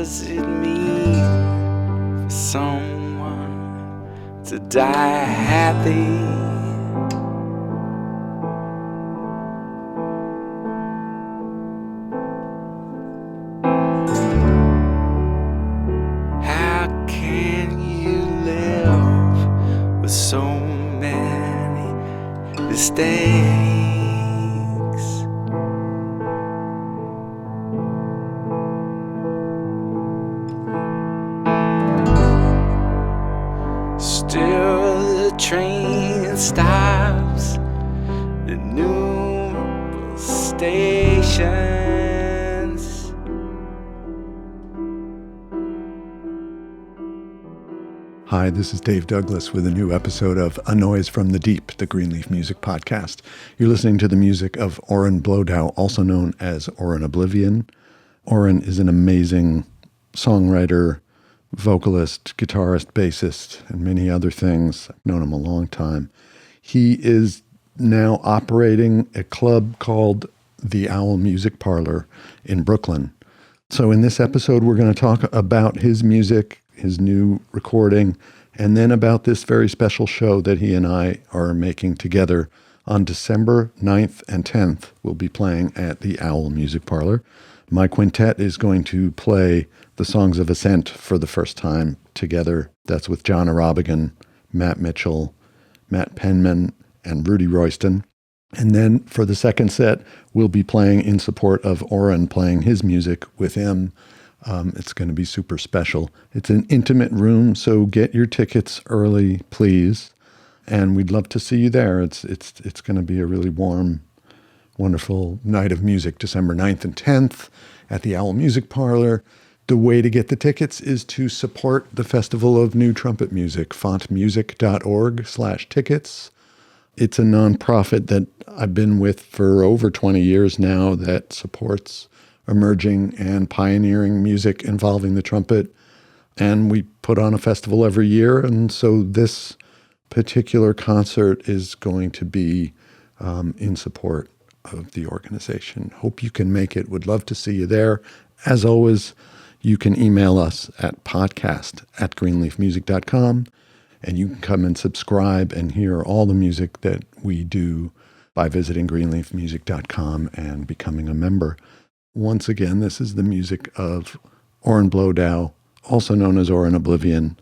does it mean for someone to die happy? How can you live with so many mistakes? Still the train stops at innumerable stations. Hi, this is Dave Douglas with a new episode of A Noise from the Deep, the Greenleaf Music Podcast. You're listening to the music of Oren Blodow, also known as Oren Oblivion. Oren is an amazing songwriter, vocalist, guitarist, bassist, and many other things. I've known him a long time. He is now operating a club called the Owl Music Parlor in Brooklyn. So in this episode, we're going to talk about his music, his new recording, and then about this very special show that he and I are making together on December 9th and 10th. We'll be playing at the Owl Music Parlor. My quintet is going to play the Songs of Ascent for the first time together. That's with John Arabigan, Matt Mitchell, Matt Penman, and Rudy Royston. And then for the second set, we'll be playing in support of Oren, playing his music with him. It's going to be super special. It's an intimate room, so get your tickets early, please. And we'd love to see you there. It's going to be a really warm, wonderful night of music, December 9th and 10th at the Owl Music Parlor. The way to get the tickets is to support the Festival of New Trumpet Music, fontmusic.org/tickets. It's a nonprofit that I've been with for over 20 years now that supports emerging and pioneering music involving the trumpet. And we put on a festival every year. And so this particular concert is going to be in support of the organization. Hope you can make it. Would love to see you there. As always, you can email us at podcast@greenleafmusic.com, and you can come and subscribe and hear all the music that we do by visiting greenleafmusic.com and becoming a member. Once again, this is the music of Oren Blodow, also known as Oren Oblivion,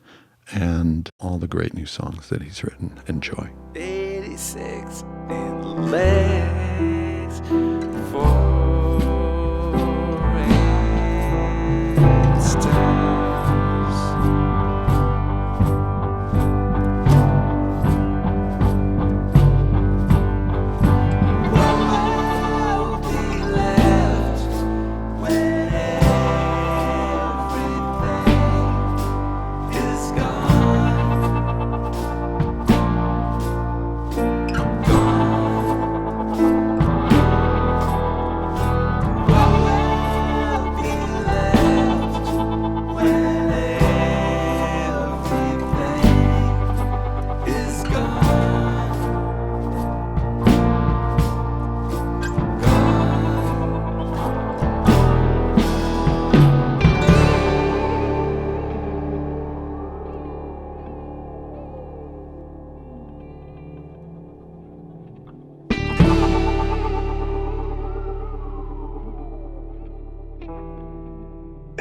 and all the great new songs that he's written. Enjoy. 86 in the legs for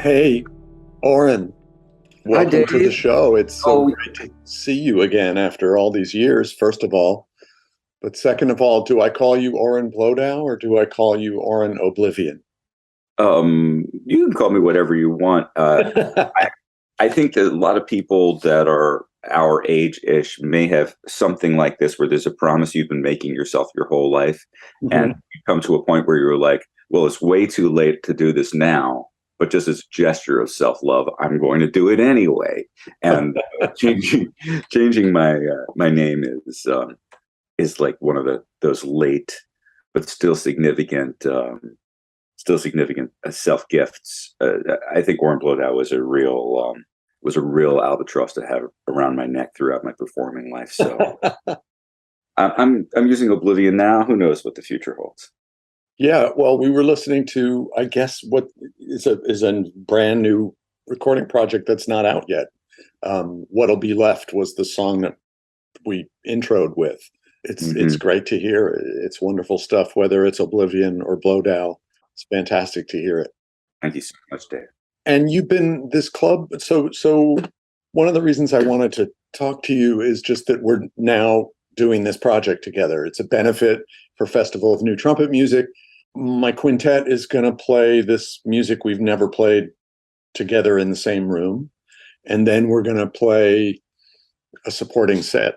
Hey, Oren, welcome to the show. It's so great to see you again after all these years, first of all. But second of all, do I call you Oren Blodow or do I call you Oren Oblivion? You can call me whatever you want. I think that a lot of people that are our age-ish may have something like this where there's a promise you've been making yourself your whole life. Mm-hmm. And you come to a point where you're like, well, it's way too late to do this now. But just as a gesture of self-love, I'm going to do it anyway. And changing my name is like one of those late but still significant self gifts. I think Oren Blodow was a real albatross to have around my neck throughout my performing life. So I'm using Oblivion now. Who knows what the future holds? Yeah, well, we were listening to, I guess, what is a brand new recording project that's not out yet. What'll Be Left was the song that we introed with. It's great to hear. It's wonderful stuff, whether it's Oblivion or Blowdow. It's fantastic to hear it. Thank you so much, Dave. And you've been this club. So one of the reasons I wanted to talk to you is just that we're now doing this project together. It's a benefit for Festival of New Trumpet Music. My quintet is going to play this music we've never played together in the same room. And then we're going to play a supporting set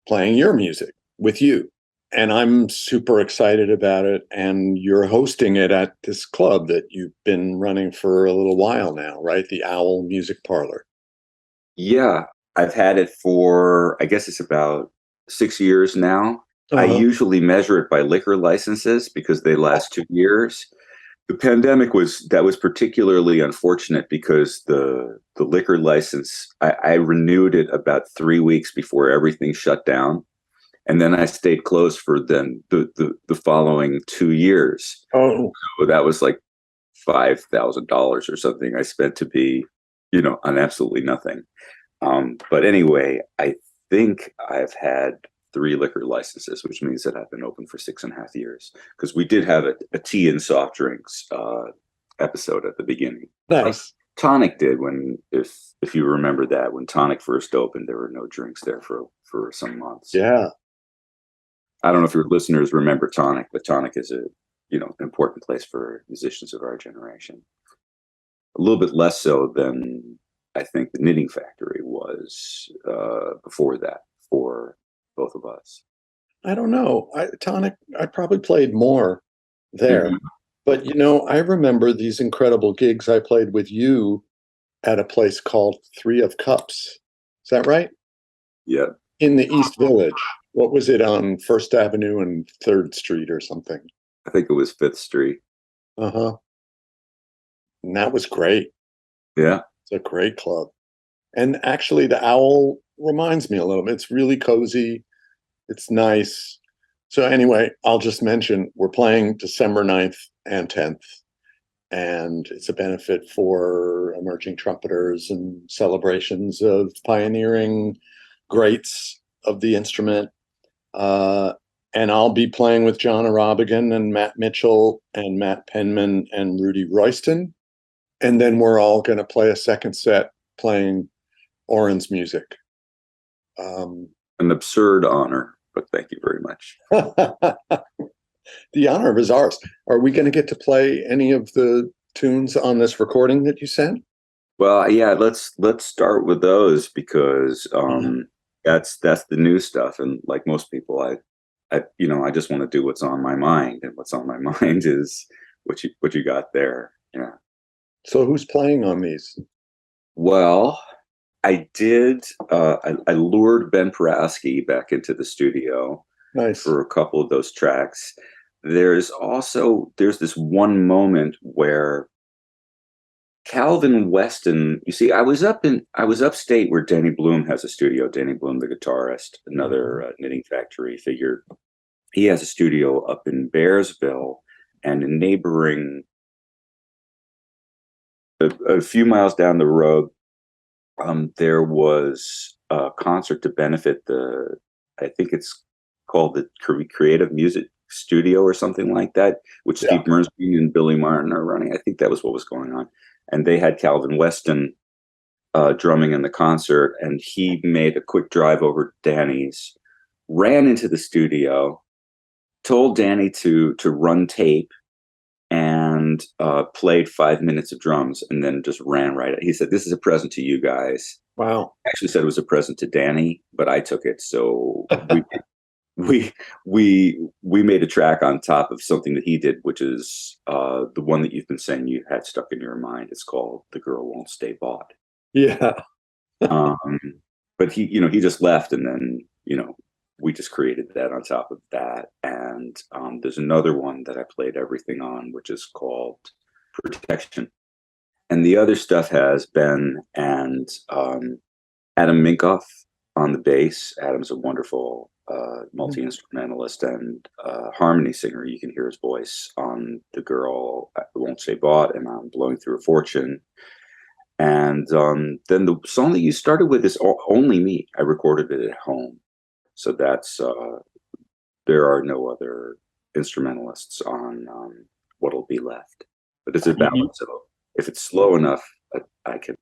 playing your music with you. And I'm super excited about it. And you're hosting it at this club that you've been running for a little while now, right? The Owl Music Parlor. Yeah, I've had it for, I guess it's about 6 years now. I usually measure it by liquor licenses because they last 2 years. The pandemic was particularly unfortunate because the liquor license, I renewed it about 3 weeks before everything shut down. And then I stayed closed for then the following 2 years. Oh, so that was like $5,000 or something I spent to be, on absolutely nothing. But anyway, I think I've had 3 liquor licenses, which means that I've been open for 6.5 years. Because we did have a tea and soft drinks episode at the beginning. nice. Tonic did if you remember that, when Tonic first opened, there were no drinks there for some months. Yeah. I don't know if your listeners remember Tonic, but Tonic is an important place for musicians of our generation. A little bit less so than I think the Knitting Factory was before that for both of us. I don't know. Tonic, I probably played more there. Mm-hmm. But, I remember these incredible gigs I played with you at a place called Three of Cups. Is that right? Yeah. In the East Village. What was it, on First Avenue and 3rd Street or something? I think it was 5th Street. Uh-huh. And that was great. Yeah. It's a great club. And actually, the Owl reminds me a little bit. It's really cozy. It's nice. So anyway, I'll just mention we're playing December 9th and 10th. And it's a benefit for emerging trumpeters and celebrations of pioneering greats of the instrument. And I'll be playing with John Arabigan and Matt Mitchell and Matt Penman and Rudy Royston. And then we're all going to play a second set playing Oren's music. An absurd honor, but thank you very much. The honor is ours. Are we going to get to play any of the tunes on this recording that you sent? Well, yeah, let's start with those because that's the new stuff. And like most people, I just want to do what's on my mind, and what's on my mind is what you got there. Yeah. So who's playing on these? Well, I did. I lured Ben Paraski back into the studio. Nice. For a couple of those tracks. There's this one moment where Calvin Weston. You see, I was upstate where Danny Bloom has a studio. Danny Bloom, the guitarist, another Knitting Factory figure. He has a studio up in Bearsville, and a neighboring. A few miles down the road, there was a concert to benefit I think it's called the Creative Music Studio or something like that, which Steve Mersby and Billy Martin are running. I think that was what was going on. And they had Calvin Weston drumming in the concert, and he made a quick drive over to Danny's, ran into the studio, told Danny to run tape, and played 5 minutes of drums, and then just ran right at. He said, "This is a present to you guys." Wow. I actually said it was a present to Danny, but I took it. So we made a track on top of something that he did, which is the one that you've been saying you had stuck in your mind. It's called "The Girl Won't Stay Bought." Yeah. But he just left, and then we just created that on top of that. And there's another one that I played everything on, which is called "Protection." And the other stuff has Ben and Adam Minkoff on the bass. Adam's a wonderful multi-instrumentalist and harmony singer. You can hear his voice on "The Girl Won't Stay Bought" and on "Blowing Through a Fortune." And then the song that you started with is Only Me. I recorded it at home. So that's, there are no other instrumentalists on What'll Be Left. But it's a ballad, so if it's slow enough, I can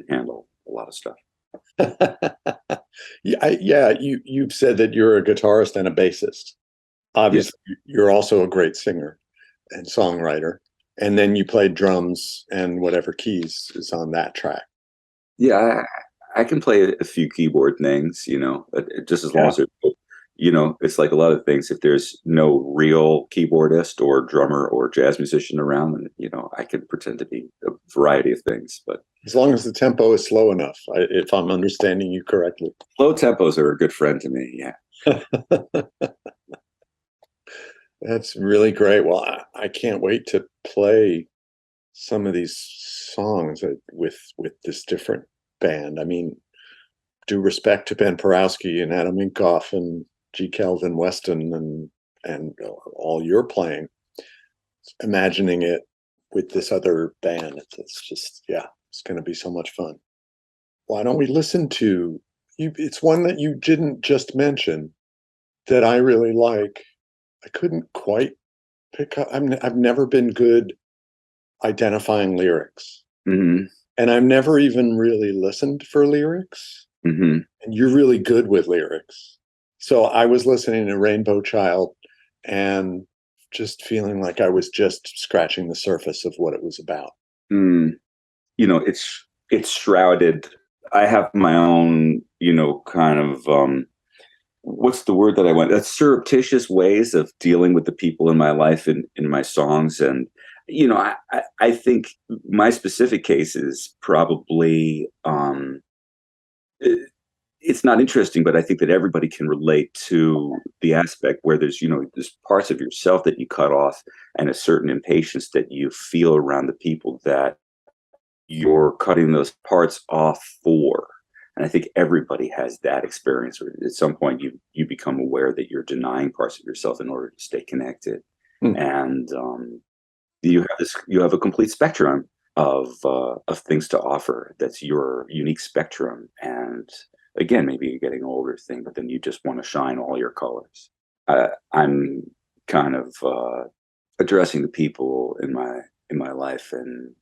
handle a lot of stuff. Yeah, you've said that you're a guitarist and a bassist. Obviously, you're also a great singer and songwriter. And then you played drums and whatever keys is on that track. Yeah, I can play a few keyboard things, just as long as it's like a lot of things. If there's no real keyboardist or drummer or jazz musician around, then, I can pretend to be a variety of things. But as long as the tempo is slow enough, if I'm understanding you correctly. Low tempos are a good friend to me, yeah. That's really great. Well, I can't wait to play some of these songs with this different band. I mean, due respect to Ben Porowski and Adam Inkoff and G. Kelvin Weston and all you're playing, imagining it with this other band, it's just, it's going to be so much fun. Why don't we listen to you? It's one that you didn't just mention that I really like. I couldn't quite pick up. I've never been good identifying lyrics. Mm-hmm. And I've never even really listened for lyrics. Mm-hmm. And you're really good with lyrics. So I was listening to Rainbow Child and just feeling like I was just scratching the surface of what it was about. It's shrouded. I have my own, kind of, what's the word that I want? That's surreptitious ways of dealing with the people in my life and in my songs. And, I think my specific case is probably, it's not interesting, but I think that everybody can relate to the aspect where there's parts of yourself that you cut off and a certain impatience that you feel around the people that you're cutting those parts off for. And I think everybody has that experience where at some point you become aware that you're denying parts of yourself in order to stay connected. And you have a complete spectrum of things to offer. That's your unique spectrum. And again, maybe a getting older thing, but then you just want to shine all your colors. I'm kind of addressing the people in my life and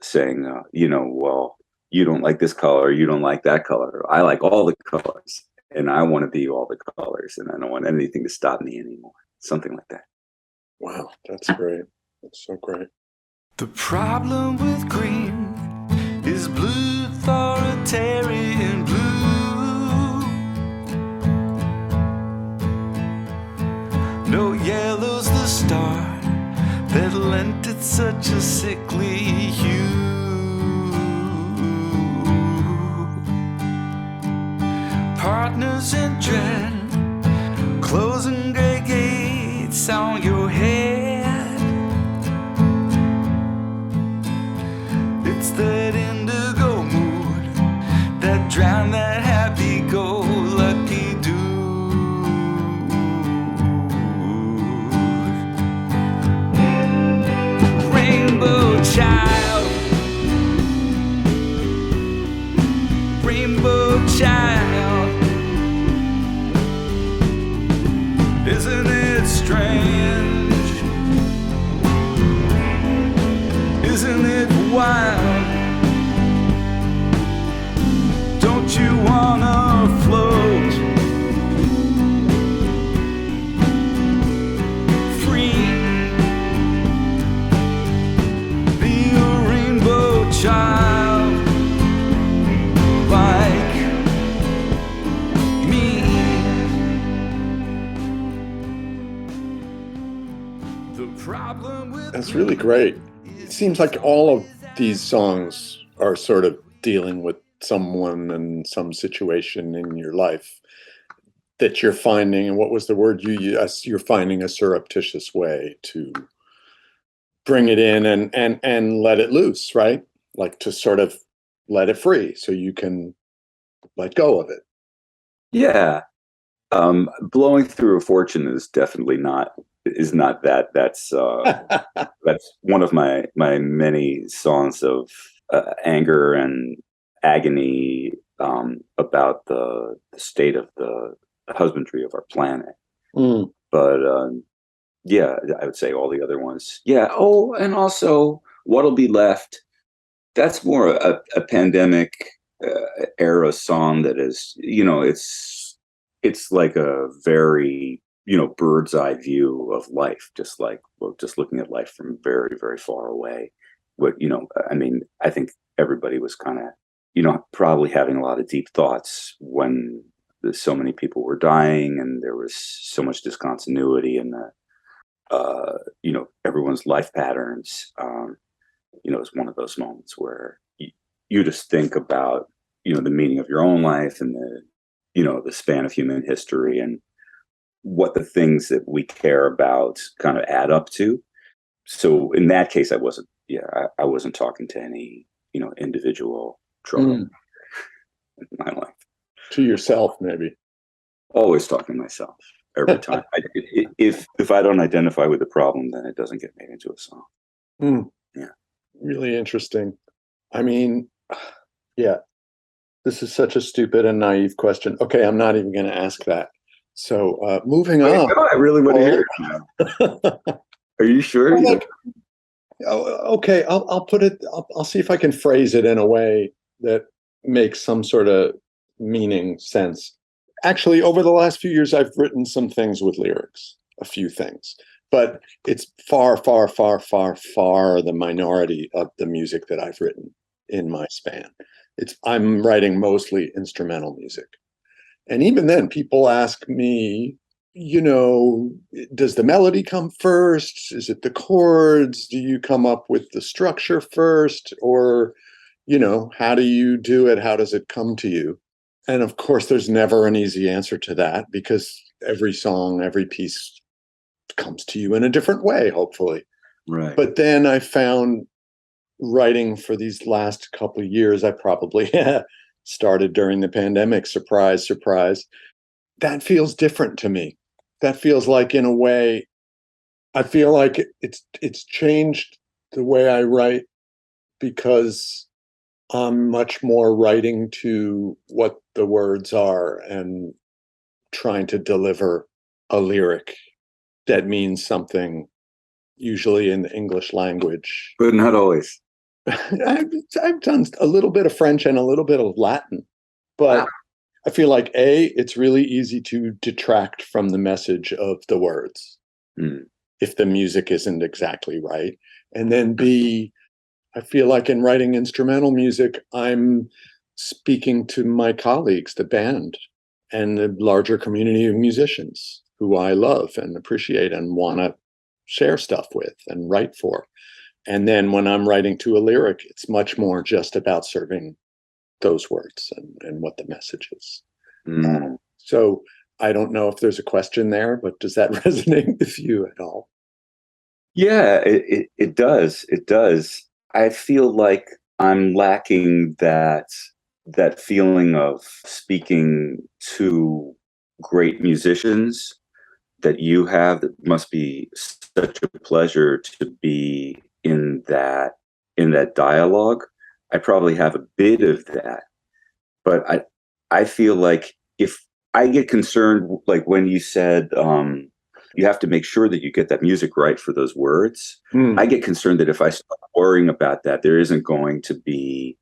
saying well, you don't like this color, you don't like that color. I like all the colors, and I want to be all the colors, and I don't want anything to stop me anymore. Something like that. Wow, that's great. That's so great. The problem with green is blue, authoritarian blue. No yellow's the star that lent it such a sickly hue. Partners in dread, closing gray gates on your head. It's that indigo mood that drowned that happy-go-lucky dude. Rainbow child, rainbow child. Isn't it strange? Isn't it wild? Don't you wanna float free? Be a rainbow child like me. The problem with that's really great. It seems like all of these songs are sort of dealing with someone and some situation in your life that you're finding, and what was the word you used? You're finding a surreptitious way to bring it in and let it loose, right? Like to sort of let it free so you can let go of it. Yeah. Blowing through a fortune is definitely not is not that. That's one of my many songs of anger and agony about the state of the husbandry of our planet. But yeah, I would say all the other ones. Yeah. Oh, and also What'll Be Left. That's more a pandemic era song that is, it's like a very, bird's eye view of life, just looking at life from very, very far away. I think everybody was kind of, probably having a lot of deep thoughts when so many people were dying and there was so much discontinuity in everyone's life patterns. It's one of those moments where you just think about, the meaning of your own life and the span of human history and what the things that we care about kind of add up to. So in that case, I wasn't talking to any, individual trouble in my life. To yourself, maybe. Always talking to myself every time. If I don't identify with the problem, then it doesn't get made into a song. Yeah. Really interesting. I mean, yeah, this is such a stupid and naive question. Okay, I'm not even going to ask that. So moving on. No, I really want to hear it. Are you sure? Okay, I'll put it. I'll see if I can phrase it in a way that makes some sort of meaning sense. Actually, over the last few years, I've written some things with lyrics, a few things, but it's far, far, far, far, far the minority of the music that I've written in my span. I'm writing mostly instrumental music. And even then, people ask me, does the melody come first? Is it the chords? Do you come up with the structure first? Or, how do you do it? How does it come to you? And of course, there's never an easy answer to that because every song, every piece comes to you in a different way, hopefully. Right. But then I found writing for these last couple of years, I probably started during the pandemic, surprise, surprise. That feels different to me. That feels like, in a way, I feel like it's changed the way I write because I'm much more writing to what the words are and trying to deliver a lyric that means something, usually in the English language. But not always. I've done a little bit of French and a little bit of Latin, but wow. I feel like it's really easy to detract from the message of the words if the music isn't exactly right. And then B, I feel like in writing instrumental music, I'm speaking to my colleagues, the band, and the larger community of musicians who I love and appreciate and want to share stuff with and write for. And then when I'm writing to a lyric, it's much more just about serving those words and what the message is. So I don't know if there's a question there, but does that resonate with you at all? Yeah, it does. It does. I feel like I'm lacking that feeling of speaking to great musicians that you have. That must be such a pleasure to be in that dialogue. I probably have a bit of that, but I feel like if I get concerned, like when you said you have to make sure that you get that music right for those words, I get concerned that if I start worrying about that, there isn't going to be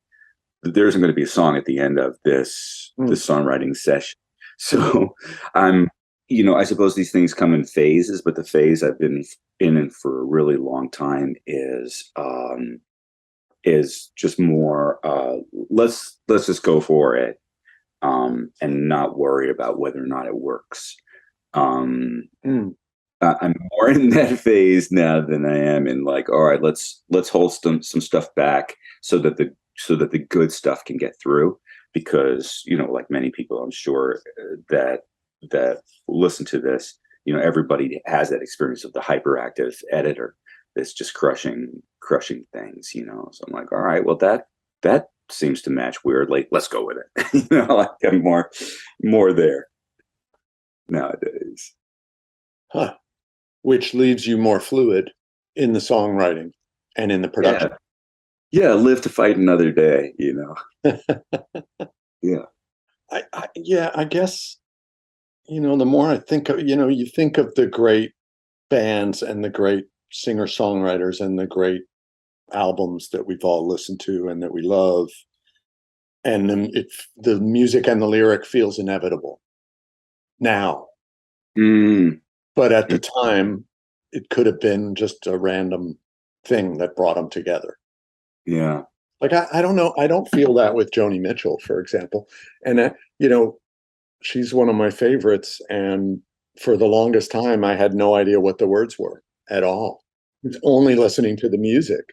a song at the end of this songwriting session. So I suppose these things come in phases, but the phase I've been in for a really long time is just more let's just go for it and not worry about whether or not it works. I'm more in that phase now than I am in like, all right, let's hold some stuff back so that the good stuff can get through, because like many people, I'm sure that listen to this, everybody has that experience of the hyperactive editor that's just crushing things, So I'm like, all right, well that seems to match weirdly. Let's go with it. Like I'm more there nowadays. Huh. which leaves you more fluid in the songwriting and in the production. Yeah, live to fight another day, Yeah. I guess, the more I think of, you think of the great bands and the great singer-songwriters and the great albums that we've all listened to and that we love. And then the music and the lyric feels inevitable now. But at the time, it could have been just a random thing that brought them together. Yeah. Like, I don't know. I don't feel that with Joni Mitchell, for example. And, she's one of my favorites. And for the longest time, I had no idea what the words were at all. It's only listening to the music.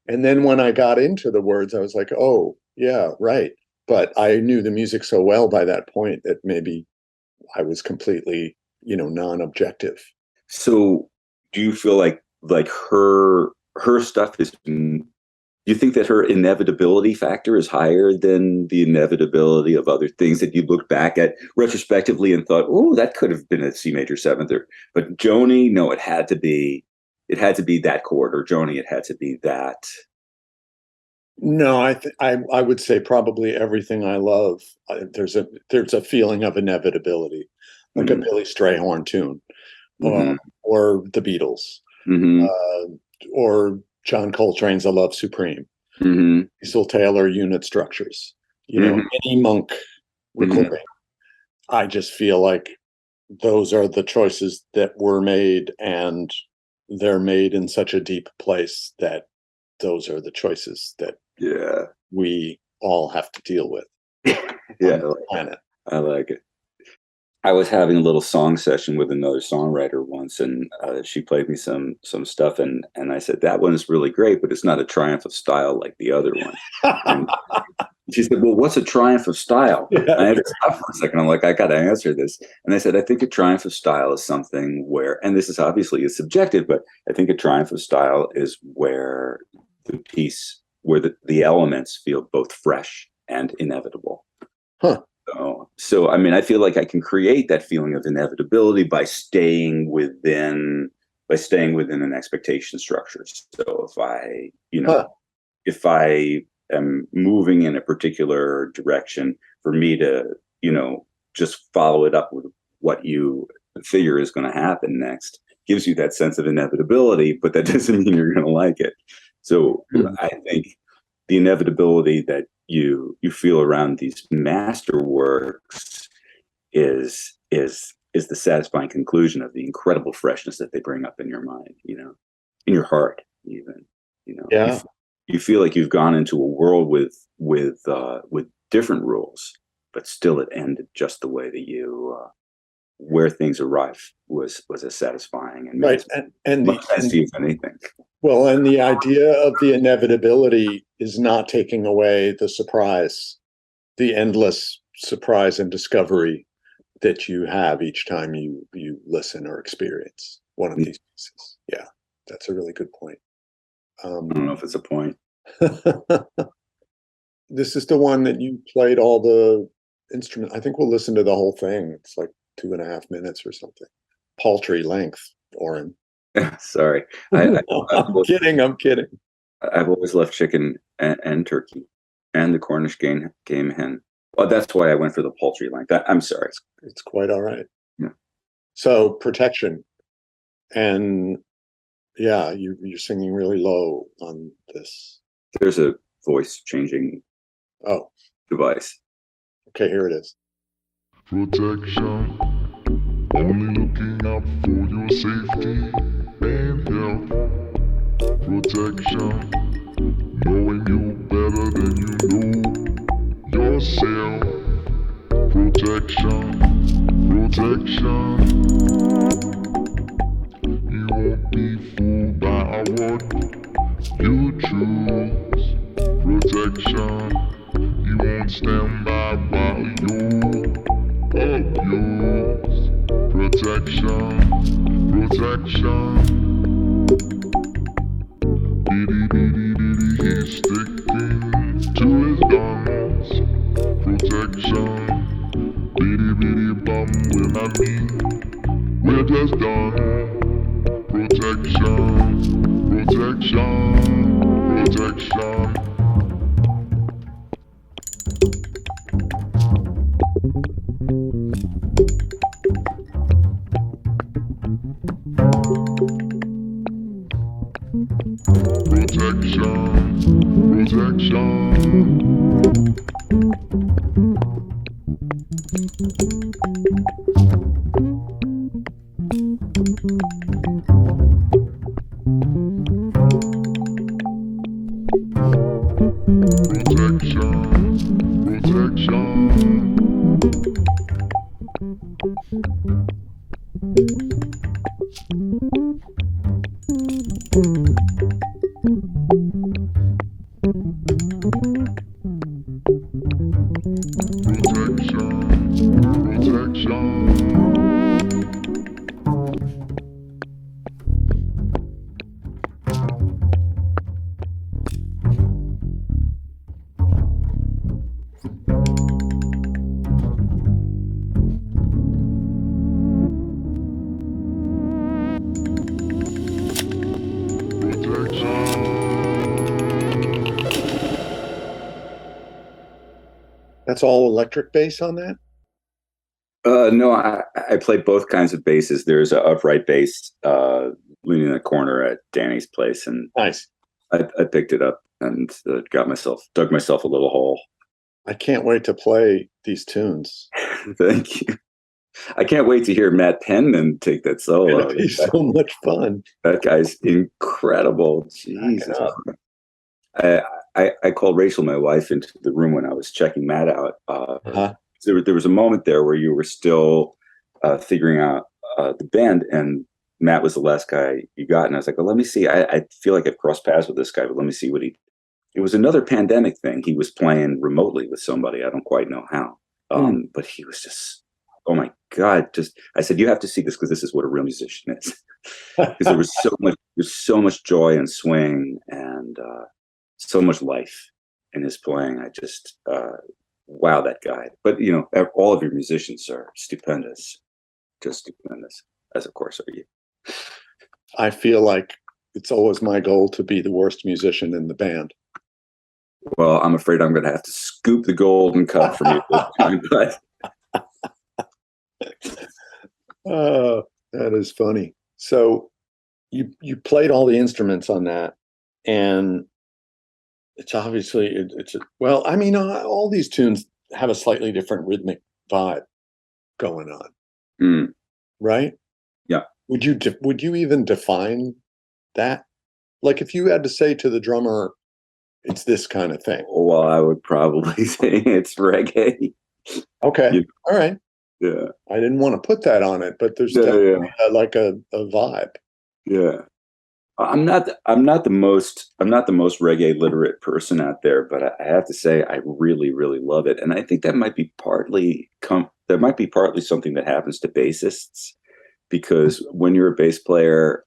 And then when I got into the words, I was like, oh, yeah, right. But I knew the music so well by that point that maybe I was completely, non-objective. So do you feel like her stuff is, do you think that her inevitability factor is higher than the inevitability of other things that you look back at retrospectively and thought, oh, that could have been a C major seventh, but Joni, no, it had to be that chord, or Joni, it had to be that. No, I would say probably everything I love. There's a feeling of inevitability, like a Billy Strayhorn tune, or the Beatles, or John Coltrane's "A Love Supreme," Cecil Taylor, "Unit Structures," any Monk recording. I just feel like those are the choices that were made, and they're made in such a deep place that those are the choices that we all have to deal with. I like it. I was having a little song session with another songwriter once, and she played me some stuff, and I said, that one is really great, but it's not a triumph of style like the other one. And she said, well, what's a triumph of style? And I had to stop for a second. I'm like, I got to answer this. And I said, I think a triumph of style is something where, and this is obviously subjective, but I think a triumph of style is where the piece, where the elements feel both fresh and inevitable. So I mean, I feel like I can create that feeling of inevitability by staying within an expectation structure. So if I am moving in a particular direction, for me to, just follow it up with what you figure is going to happen next gives you that sense of inevitability, but that doesn't mean you're going to like it. So I think the inevitability that you feel around these masterworks is the satisfying conclusion of the incredible freshness that they bring up in your mind, in your heart, even, you feel like you've gone into a world with different rules, but still it ended just the way that you where things arrive was as satisfying and right, and much sense to you, if anything. Well, and the idea of the inevitability is not taking away the surprise, the endless surprise and discovery that you have each time you listen or experience one of these pieces. Yeah, that's a really good point. I don't know if it's a point. This is the one that you played all the instrument. I think we'll listen to the whole thing. It's like 2.5 minutes or something. Paltry length, Oren. Sorry. I'm kidding. I've always loved chicken and turkey and the Cornish game hen. Well, that's why I went for the paltry length. I'm sorry. It's quite all right. Yeah. So protection. And yeah, you're singing really low on this. There's a voice changing device. Okay, here it is. Protection, only looking out for your safety and health. Protection, knowing you better than you know yourself. Protection, you won't be fooled by what you choose. Protection, you won't stand by while you abuse. Protection. He's sticking to his guns. Protection. Bum, when I mean we're just done. That's all electric bass on that? No, I play both kinds of basses. There's an upright bass leaning in the corner at Danny's place, and nice. I picked it up and dug myself a little hole. I can't wait to play these tunes. Thank you. I can't wait to hear Matt Penman take that solo. It'll be so much fun. That guy's incredible. Jesus. I called Rachel, my wife, into the room when I was checking Matt out. There was a moment there where you were still figuring out the band, and Matt was the last guy you got. And I was like, well, let me see. I feel like I've crossed paths with this guy, but let me see what it was another pandemic thing. He was playing remotely with somebody. I don't quite know how. But he was just, oh my God. I said, you have to see this because this is what a real musician is. Because there's so much joy and swing and so much life in his playing. I just, wow, that guy. But, all of your musicians are stupendous, just stupendous, as of course are you. I feel like it's always my goal to be the worst musician in the band. Well, I'm afraid I'm going to have to scoop the golden cup from you this time, but... Oh, that is funny. So you played all the instruments on that, and it's obviously all these tunes have a slightly different rhythmic vibe going on, right? Yeah. Would you even define that? Like, if you had to say to the drummer, it's this kind of thing. Well, I would probably say it's reggae. Okay. All right. Yeah. I didn't want to put that on it, but there's definitely like a vibe. Yeah. I'm not the most reggae literate person out there, but I have to say I really, really love it. And I think that might be partly something that happens to bassists, because when you're a bass player,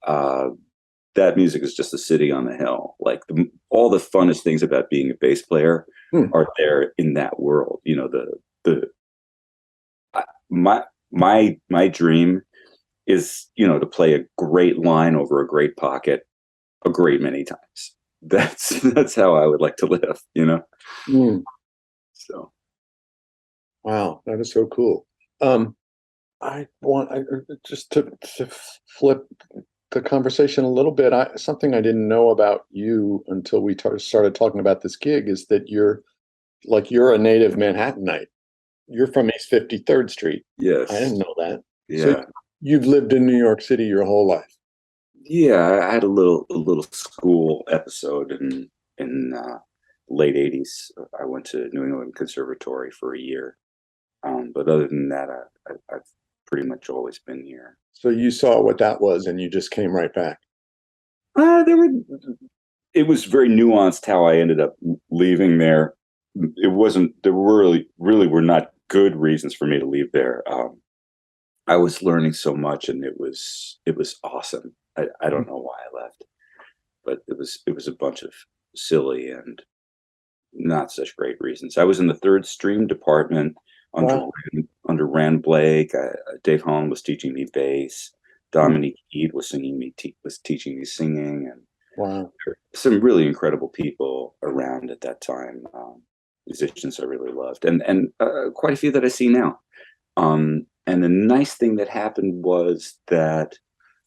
that music is just a city on the hill. Like all the funnest things about being a bass player are there in that world. My dream is, to play a great line over a great pocket a great many times. That's how I would like to live, So. Wow, that is so cool. I just to flip the conversation a little bit. Something I didn't know about you until we started talking about this gig is that you're a native Manhattanite. You're from East 53rd Street. Yes. I didn't know that. Yeah. So you've lived in New York City your whole life. Yeah, I had a little school episode in late 80s. I went to New England Conservatory for a year. But other than that, I've pretty much always been here. So you saw what that was and you just came right back. It was very nuanced how I ended up leaving there. There really were not good reasons for me to leave there. I was learning so much, and it was awesome. I don't know why I left, but it was a bunch of silly and not such great reasons. I was in the third stream department under Rand Blake. Dave Holland was teaching me bass. Dominique Eade was was teaching me singing, and wow, some really incredible people around at that time. Musicians I really loved, and quite a few that I see now. And the nice thing that happened was that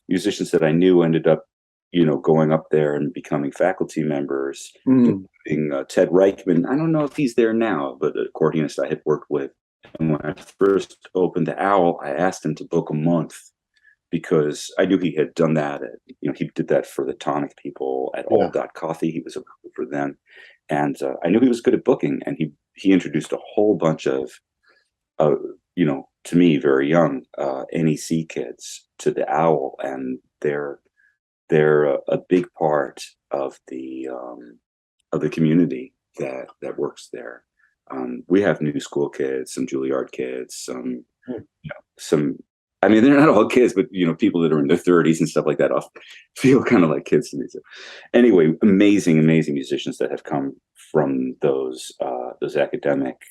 musicians that I knew ended up, going up there and becoming faculty members, including Ted Reichman. I don't know if he's there now, but the accordionist I had worked with. And when I first opened the Owl, I asked him to book a month because I knew he had done that. He did that for the Tonic people at All Dot Coffee. He was a for them. And I knew he was good at booking. And he introduced a whole bunch of, to me, very young NEC kids to the Owl. And they're a big part of the community that works there. We have new school kids, some Juilliard kids, some. I mean, they're not all kids, but people that are in their 30s and stuff like that feel kind of like kids to me. So, anyway, amazing musicians that have come from those academic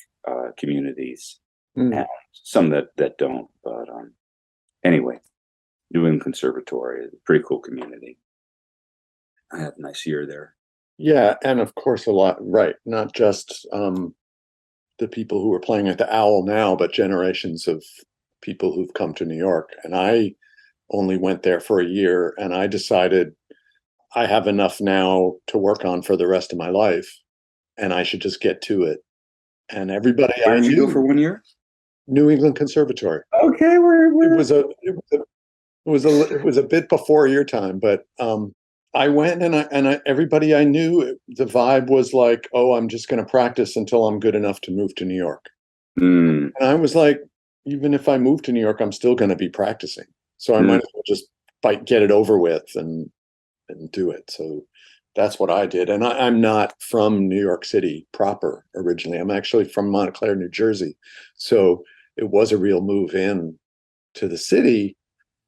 communities, and some that don't. But anyway, New England Conservatory is a pretty cool community. I had a nice year there. Yeah, and of course a lot, right? Not just the people who are playing at the Owl now, but generations of people who've come to New York. And I only went there for a year, and I decided I have enough now to work on for the rest of my life, and I should just get to it. And everybody Where did you go for 1 year? New England Conservatory. Okay, It was a bit before your time, but I went and everybody I knew, the vibe was like, oh, I'm just going to practice until I'm good enough to move to New York. And I was like, even if I move to New York, I'm still going to be practicing. So I might as well just get it over with and do it. So that's what I did. And I'm not from New York City proper originally. I'm actually from Montclair, New Jersey. So it was a real move in to the city.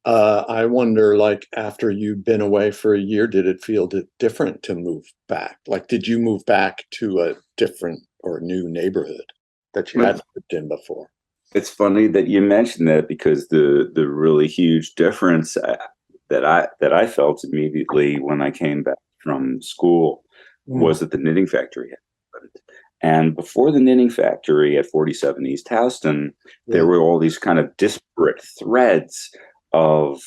I wonder, like, after you'd been away for a year, did it feel different to move back? Like, did you move back to a different or new neighborhood that you hadn't lived in before? It's funny that you mentioned that, because the really huge difference that I felt immediately when I came back from school was that the Knitting Factory had opened. And before the Knitting Factory at 47 East Houston, there were all these kind of disparate threads of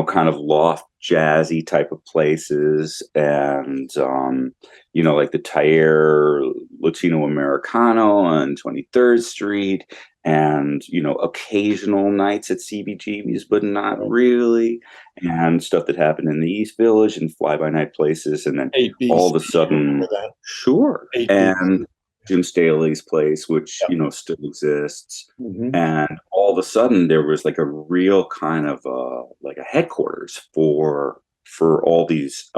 kind of loft jazzy type of places, and like the Taller Latino Americano on 23rd Street, and occasional nights at CBGB's, but not really, and stuff that happened in the East Village and fly-by-night places, and then all of a sudden, and Jim Staley's place, which still exists, and all of a sudden there was like a real kind of like a headquarters for all these,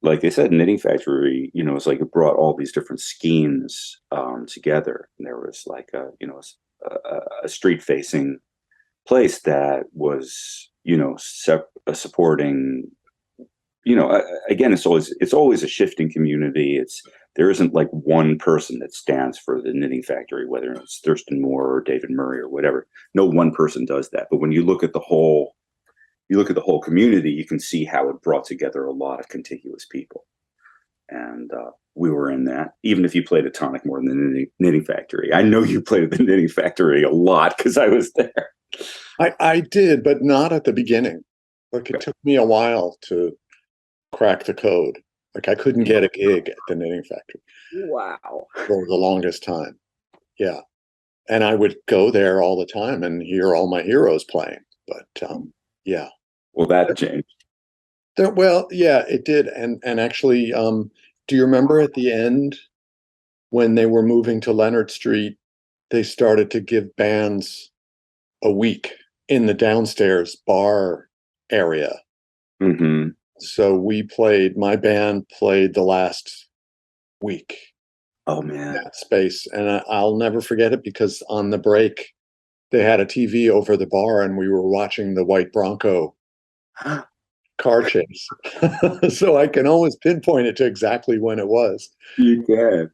like they said, Knitting Factory. It's like it brought all these different schemes together, and there was like a street-facing place that was supporting. Again, it's always a shifting community. There isn't like one person that stands for the Knitting Factory, whether it's Thurston Moore or David Murray or whatever. No one person does that. But when you look at the whole community, you can see how it brought together a lot of contiguous people. And we were in that. Even if you played at Tonic more than the Knitting Factory, I know you played at the Knitting Factory a lot because I was there. I did, but not at the beginning. Like, it took me a while to crack the code. Like, I couldn't get a gig at the Knitting Factory. Wow. For the longest time. Yeah. And I would go there all the time and hear all my heroes playing. But yeah. Well, that changed. Well, yeah, it did. And actually, do you remember at the end when they were moving to Leonard Street, they started to give bands a week in the downstairs bar area? Mm-hmm. So my band played the last week. Oh, man. That space. And I'll never forget it, because on the break, they had a TV over the bar and we were watching the white Bronco car chase. So I can always pinpoint it to exactly when it was. You can.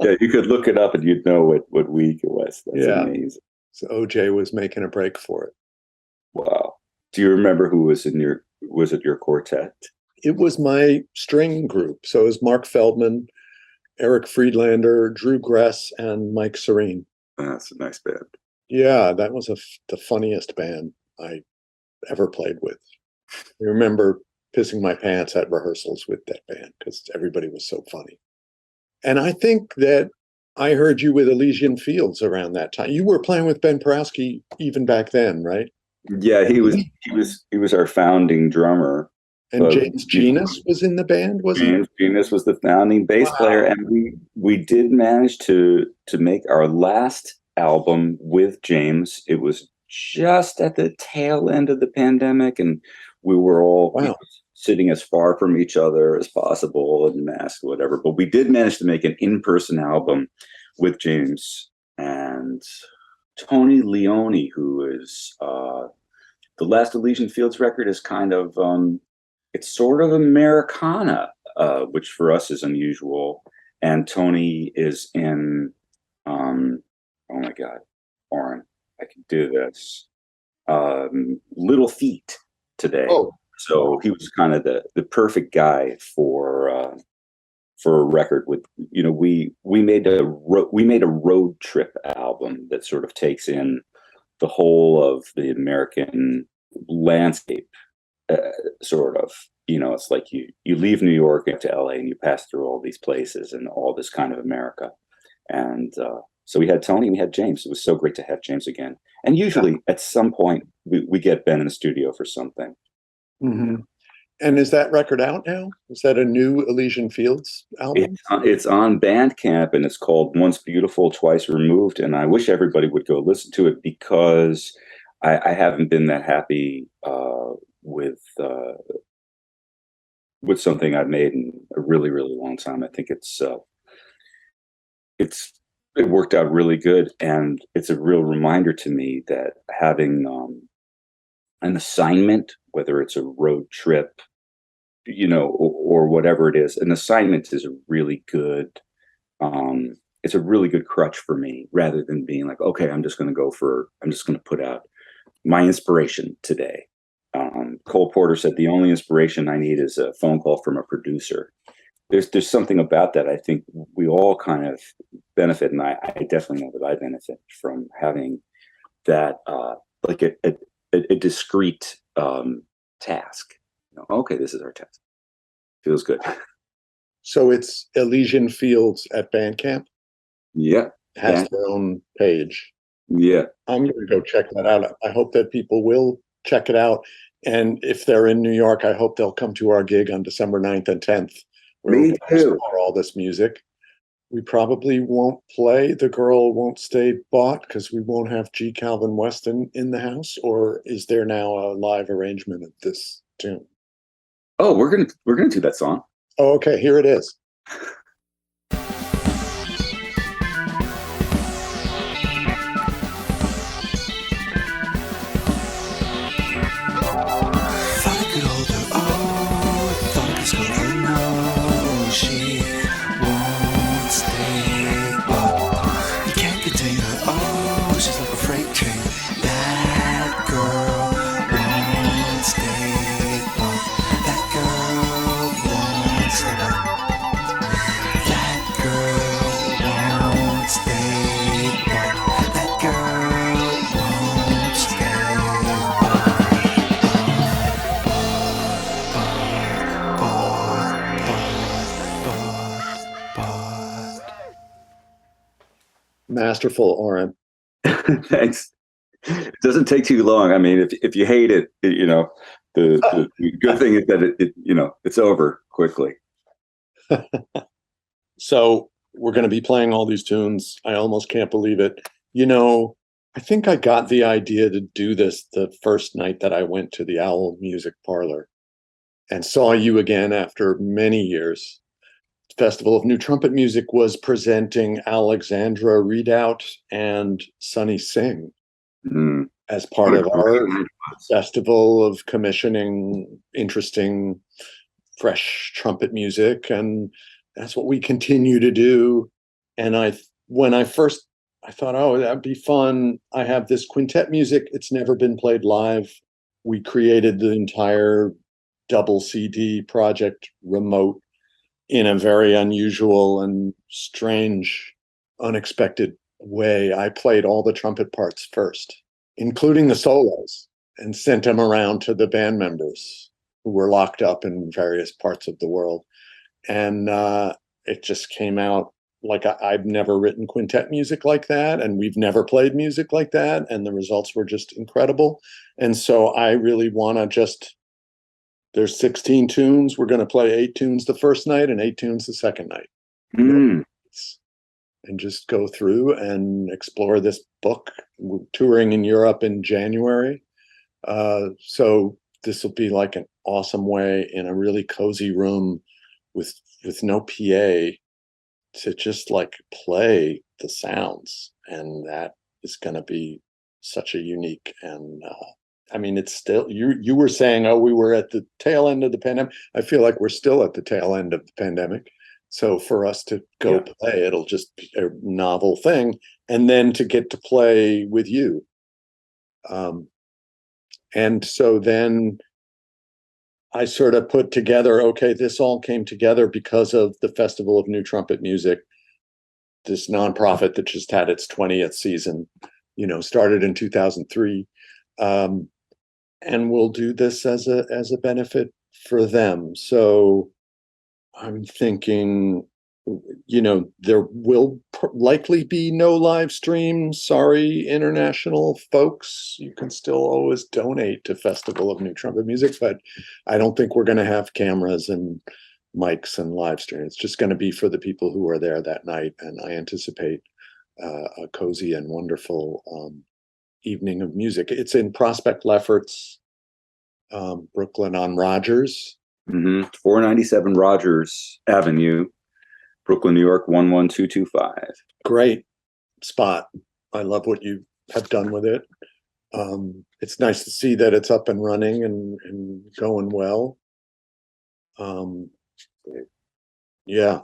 Yeah, you could look it up and you'd know what week it was. That's amazing. So OJ was making a break for it. Wow. Do you remember who was it your quartet? It was my string group. So it was Mark Feldman, Eric Friedlander, Drew Gress, and Mike Serene. Oh, that's a nice band. Yeah, that was the funniest band I ever played with. I remember pissing my pants at rehearsals with that band because everybody was so funny. And I think that I heard you with Elysian Fields around that time. You were playing with Ben Porowski even back then, right? Yeah, he was our founding drummer. And James Genus was in the band, wasn't James Genus was the founding bass player, and we did manage to make our last album with James. It was just at the tail end of the pandemic, and we were all sitting as far from each other as possible and masked, whatever. But we did manage to make an in-person album with James and Tony Leone, who is the last Elysian Fields record is kind of it's sort of Americana, which for us is unusual. And Tony is in oh my God, Oren, I can do this. Little Feat today. Oh. So he was kind of the perfect guy for a record with, we made a road trip album that sort of takes in the whole of the American landscape, sort of. It's like you leave New York into LA and you pass through all these places and all this kind of America. And so we had Tony and we had James. It was so great to have James again. And usually at some point we get Ben in the studio for something. Mm-hmm. And is that record out now? Is that a new Elysian Fields album? It's on Bandcamp and it's called Once Beautiful, Twice Removed. And I wish everybody would go listen to it because I haven't been that happy with something I've made in a really, really long time. I think it worked out really good. And it's a real reminder to me that having an assignment, whether it's a road trip, or whatever it is, an assignment is a really good, it's a really good crutch for me rather than being like, okay, I'm just going to put out my inspiration today. Cole Porter said, the only inspiration I need is a phone call from a producer. There's something about that. I think we all kind of benefit. And I definitely know that I benefit from having that, like a discrete task. Okay, this is our task. Feels good. So it's Elysian Fields at Bandcamp? Yeah. Has their own page. Yeah. I'm going to go check that out. I hope that people will check it out. And if they're in New York, I hope they'll come to our gig on December 9th and 10th. Me too. For all this music. We probably won't play The Girl Won't Stay Bought because we won't have G. Calvin Weston in the house. Or is there now a live arrangement of this tune? Oh, we're gonna do that song. Oh, okay. Here it is. Masterful, Oren. Thanks. It doesn't take too long. I mean, if you hate it, the good thing is that it's over quickly. So we're going to be playing all these tunes. I almost can't believe it. I think I got the idea to do this the first night that I went to the Owl Music Parlor and saw you again after many years. Festival of New Trumpet Music was presenting Alexandra Readout and Sunny Singh as part of our festival of commissioning interesting, fresh trumpet music. And that's what we continue to do. And when I first I thought, oh, that'd be fun. I have this quintet music. It's never been played live. We created the entire double CD project remote in a very unusual and strange, unexpected way. I played all the trumpet parts first, including the solos, and sent them around to the band members who were locked up in various parts of the world. And it just came out like I've never written quintet music like that, and we've never played music like that, and the results were just incredible. And so I really want to just, there's 16 tunes. We're going to play 8 tunes the first night and 8 tunes the second night. And just go through and explore this book. We're touring in Europe in January. So this will be like an awesome way in a really cozy room with no PA to just like play the sounds. And that is going to be such a unique, and I mean, it's still, you were saying, oh, we were at the tail end of the pandemic. I feel like we're still at the tail end of the pandemic. So for us to go play, it'll just be a novel thing. And then to get to play with you. And so then I sort of put together, okay, this all came together because of the Festival of New Trumpet Music, this nonprofit that just had its 20th season, started in 2003. And we'll do this as a benefit for them. So I'm thinking, there will likely be no live stream. Sorry, international folks, you can still always donate to Festival of New Trumpet Music, but I don't think we're going to have cameras and mics and live stream. It's just going to be for the people who are there that night. And I anticipate a cozy and wonderful evening of music. It's in Prospect Lefferts, Brooklyn on Rogers. 497 Rogers Avenue, Brooklyn, New York, 11225. Great spot. I love what you have done with it. It's nice to see that it's up and running and going well. Yeah.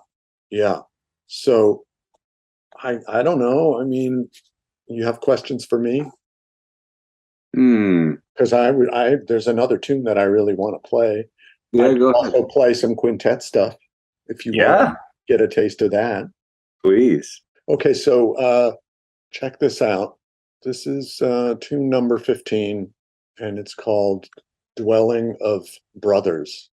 So I don't know. I mean, you have questions for me? Because there's another tune that I really want to play. Yeah, go ahead. Also play some quintet stuff if you want to get a taste of that. Please. Okay, so check this out. This is tune number 15, and it's called Dwelling of Brothers.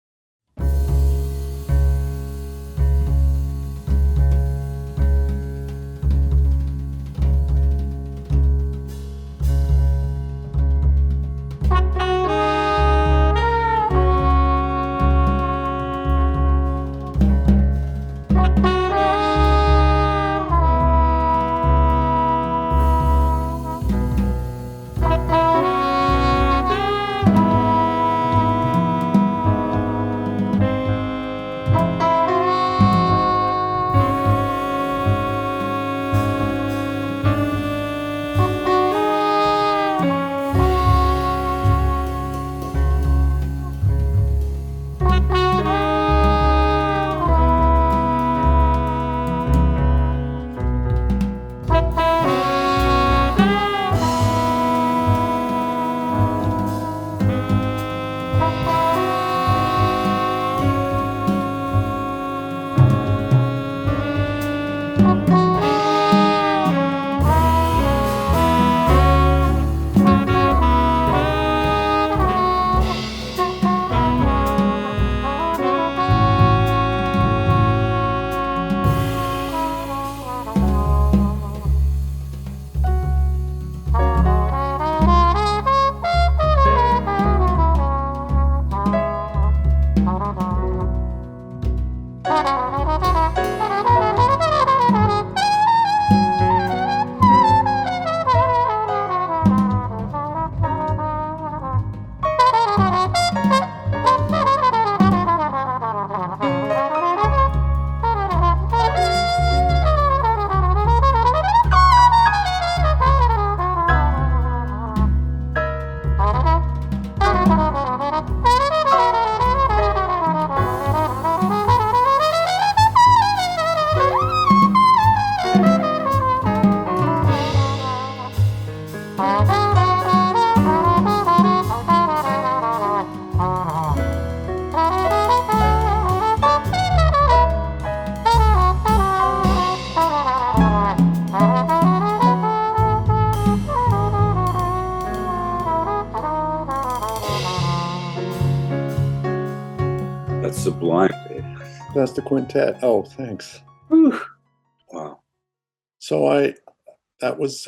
That's sublime, Dave. That's the quintet. Oh, thanks. Whew. Wow. So that was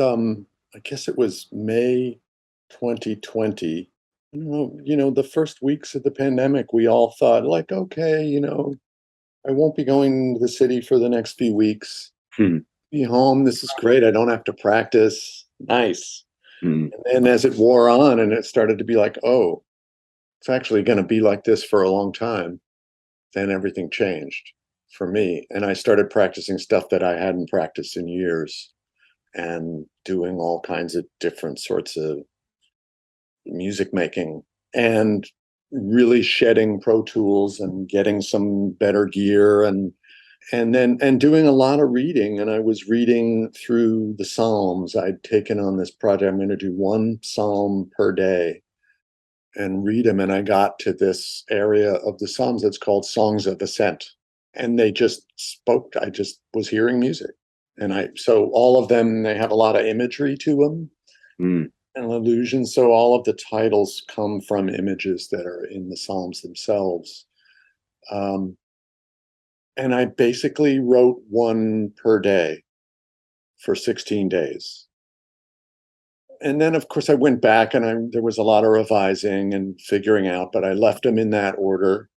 I guess it was May 2020. The first weeks of the pandemic, we all thought like, okay, I won't be going to the city for the next few weeks. Be home. This is great. I don't have to practice. Nice. And then as it wore on and it started to be like, oh, it's actually going to be like this for a long time, then everything changed for me. And I started practicing stuff that I hadn't practiced in years and doing all kinds of different sorts of music making and really shedding Pro Tools and getting some better gear and doing a lot of reading. And I was reading through the Psalms. I'd taken on this project. I'm going to do one Psalm per day and read them. And I got to this area of the Psalms that's called Songs of Ascent. And they just spoke. I just was hearing music. So all of them, they have a lot of imagery to them and allusions. So all of the titles come from images that are in the Psalms themselves. And I basically wrote one per day for 16 days. And then, of course, I went back and there was a lot of revising and figuring out, but I left them in that order.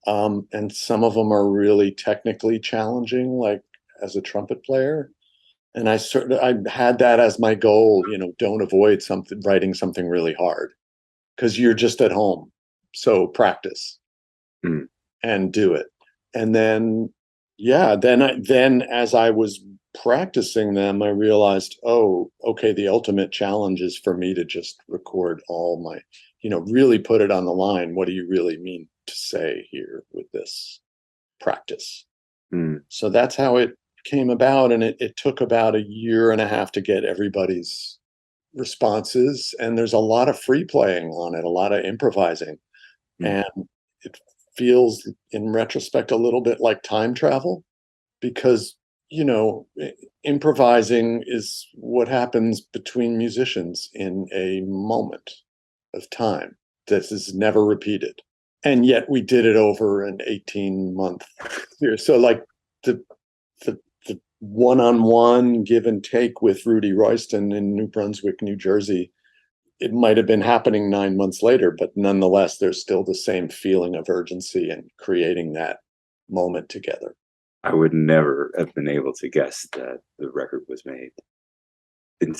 And some of them are really technically challenging, like as a trumpet player. And I had that as my goal, don't avoid writing something really hard because you're just at home. So practice and do it. And then, then as I was practicing them, I realized, oh, okay, the ultimate challenge is for me to just record all my, really put it on the line. What do you really mean to say here with this practice? So that's how it came about. And it took about 1.5 years to get everybody's responses. And there's a lot of free playing on it, a lot of improvising. And it feels in retrospect a little bit like time travel because, improvising is what happens between musicians in a moment of time that is never repeated. And yet we did it over an 18-month year. So like the one-on-one give and take with Rudy Royston in New Brunswick, New Jersey, it might have been happening 9 months later, but nonetheless, there's still the same feeling of urgency and creating that moment together. I would never have been able to guess that the record was made in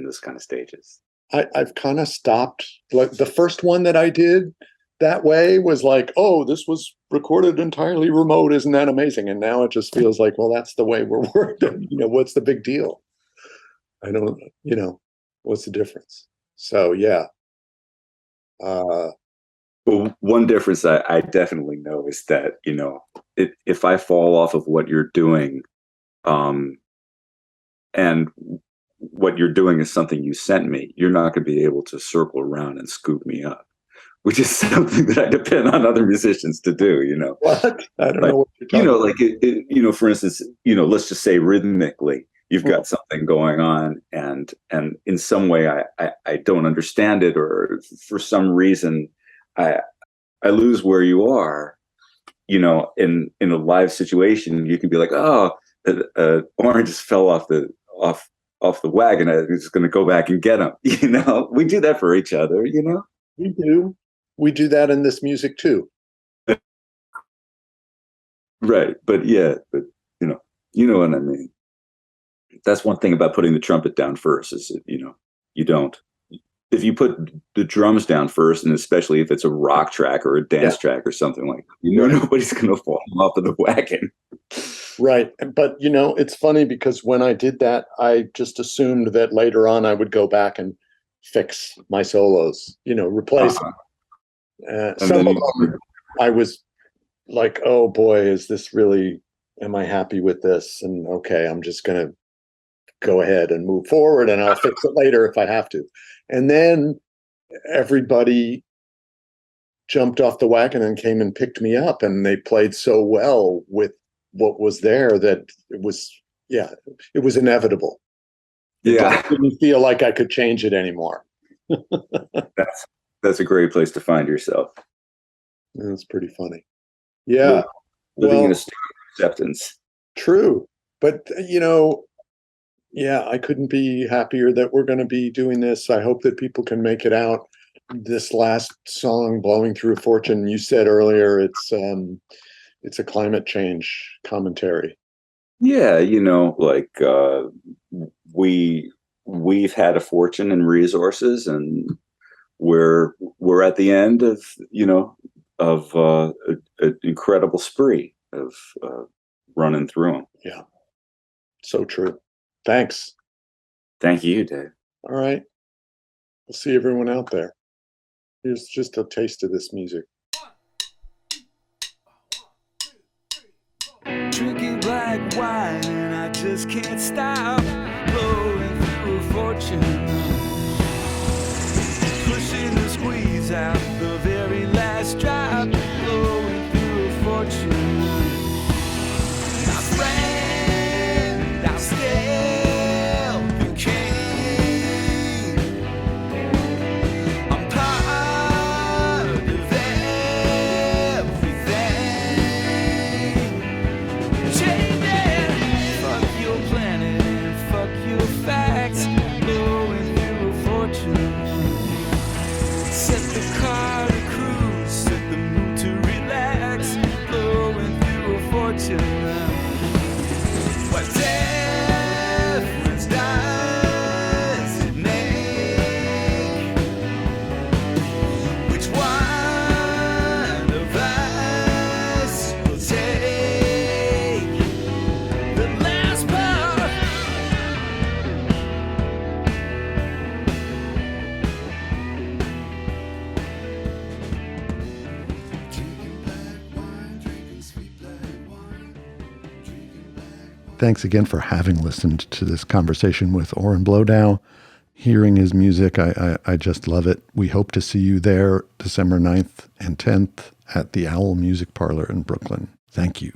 those kind of stages. I've kind of stopped. Like the first one that I did that way was like, oh, this was recorded entirely remote. Isn't that amazing? And now it just feels like, well, that's the way we're working. What's the big deal? I don't, what's the difference? So, yeah. Well, one difference I definitely know is that, if I fall off of what you're doing, and what you're doing is something you sent me, you're not going to be able to circle around and scoop me up, which is something that I depend on other musicians to do, What? I don't know what you're talking about. For instance, let's just say rhythmically, you've got something going on and in some way I don't understand it, or for some reason I lose where you are, in a live situation. You can be like, oh, Oren just fell off the wagon. I'm just going to go back and get him. We do that for each other, We do that in this music too. Right. But you know what I mean? That's one thing about putting the trumpet down first is, you don't. If you put the drums down first, and especially if it's a rock track or a dance track or something like that, nobody's going to fall off of the wagon. Right. But, it's funny because when I did that, I just assumed that later on I would go back and fix my solos, replace them. Some of them I was like, oh boy, am I happy with this? And okay, I'm just going to go ahead and move forward, and I'll fix it later if I have to. And then everybody jumped off the wagon and came and picked me up, and they played so well with what was there that it was inevitable. Yeah. I didn't feel like I could change it anymore. That's a great place to find yourself. That's pretty funny. Yeah. Living in a state of acceptance. True. But, I couldn't be happier that we're going to be doing this. I hope that people can make it out. This last song, Blowing Through a Fortune, you said earlier, it's a climate change commentary. Yeah, we've had a fortune in resources, and we're at the end of an incredible spree of running through them. Yeah, so true. Thanks. Thank you, Dave. All right, we'll see everyone out there. Here's just a taste of this music. Drinking black wine and I just can't stop. Blowing through a fortune, pushing the squeeze out the very last drop. Blowing through a fortune. My friend, I'm still the king. I'm part of everything. Fuck your planet and fuck your facts. Blowing through a fortune. Set the car to cruise, set the mood to relax. Blowing through a fortune. What difference does it make? Which one of us will take the last part? Drinking black wine, drinking sweet black wine, drinking black wine. Thanks again for having listened to this conversation with Oren Blodow. Hearing his music, I just love it. We hope to see you there December 9th and 10th at the Owl Music Parlor in Brooklyn. Thank you.